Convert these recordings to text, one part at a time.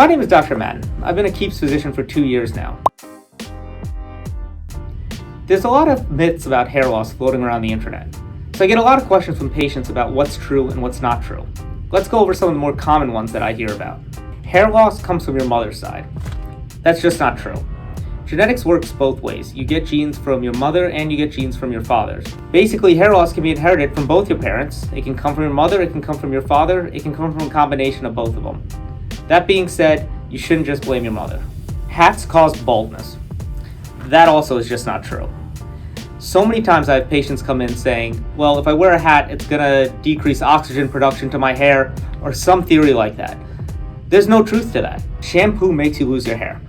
My name is Dr. Madden. I've been a Keeps physician for 2 years now. There's a lot of myths about hair loss floating around the internet, so I get a lot of questions from patients about what's true and what's not true. Let's go over some of the more common ones that I hear about. Hair loss comes from your mother's side. That's just not true. Genetics works both ways. You get genes from your mother and you get genes from your father. Basically, hair loss can be inherited from both your parents. It can come from your mother, it can come from your father, it can come from a combination of both of them. That being said, you shouldn't just blame your mother. Hats cause baldness. That also is just not true. So many times I have patients come in saying, well, if I wear a hat, it's gonna decrease oxygen production to my hair, or some theory like that. There's no truth to that. Shampoo makes you lose your hair.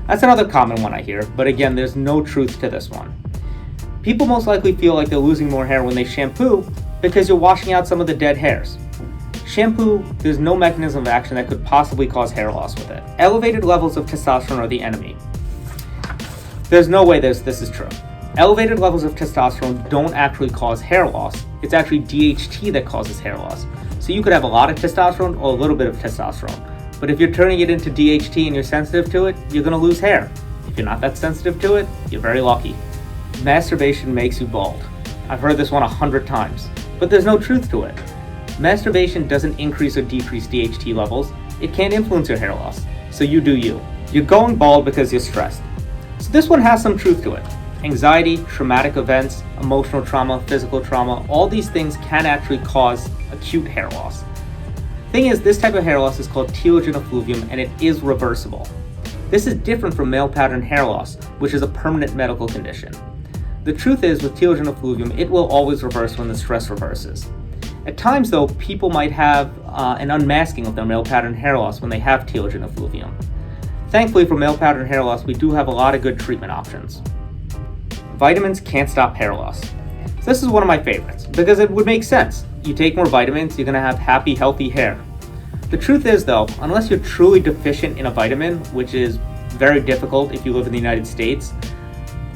That's another common one I hear, but again, there's no truth to this one. People most likely feel like they're losing more hair when they shampoo because you're washing out some of the dead hairs. Shampoo, there's no mechanism of action that could possibly cause hair loss with it. Elevated levels of testosterone are the enemy. There's no way this is true. Elevated levels of testosterone don't actually cause hair loss. It's actually DHT that causes hair loss. So you could have a lot of testosterone or a little bit of testosterone. But if you're turning it into DHT and you're sensitive to it, you're gonna lose hair. If you're not that sensitive to it, you're very lucky. Masturbation makes you bald. I've heard this one 100 times, but there's no truth to it. Masturbation doesn't increase or decrease DHT levels. It can't influence your hair loss. So you do you. You're going bald because you're stressed. So this one has some truth to it. Anxiety, traumatic events, emotional trauma, physical trauma, all these things can actually cause acute hair loss. Thing is, this type of hair loss is called telogen effluvium and it is reversible. This is different from male pattern hair loss, which is a permanent medical condition. The truth is, with telogen effluvium, it will always reverse when the stress reverses. At times though, people might have an unmasking of their male pattern hair loss when they have telogen effluvium. Thankfully for male pattern hair loss, we do have a lot of good treatment options. Vitamins can't stop hair loss. So this is one of my favorites because it would make sense. You take more vitamins, you're gonna have happy, healthy hair. The truth is though, unless you're truly deficient in a vitamin, which is very difficult if you live in the United States,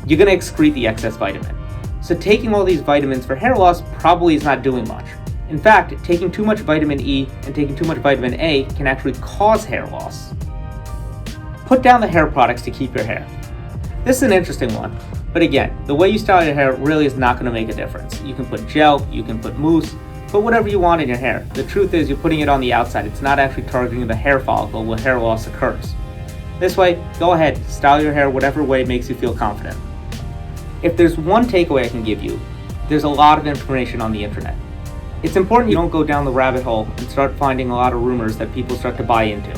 you're gonna excrete the excess vitamin. So taking all these vitamins for hair loss probably is not doing much. In fact, taking too much vitamin E and taking too much vitamin A can actually cause hair loss. Put down the hair products to keep your hair. This is an interesting one, but again, the way you style your hair really is not going to make a difference. You can put gel, you can put mousse, put whatever you want in your hair. The truth is you're putting it on the outside. It's not actually targeting the hair follicle where hair loss occurs. This way, go ahead, style your hair whatever way makes you feel confident. If there's one takeaway I can give you, there's a lot of information on the internet. It's important you don't go down the rabbit hole and start finding a lot of rumors that people start to buy into.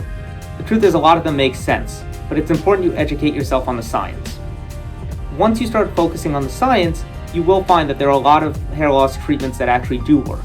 The truth is a lot of them make sense, but it's important you educate yourself on the science. Once you start focusing on the science, you will find that there are a lot of hair loss treatments that actually do work.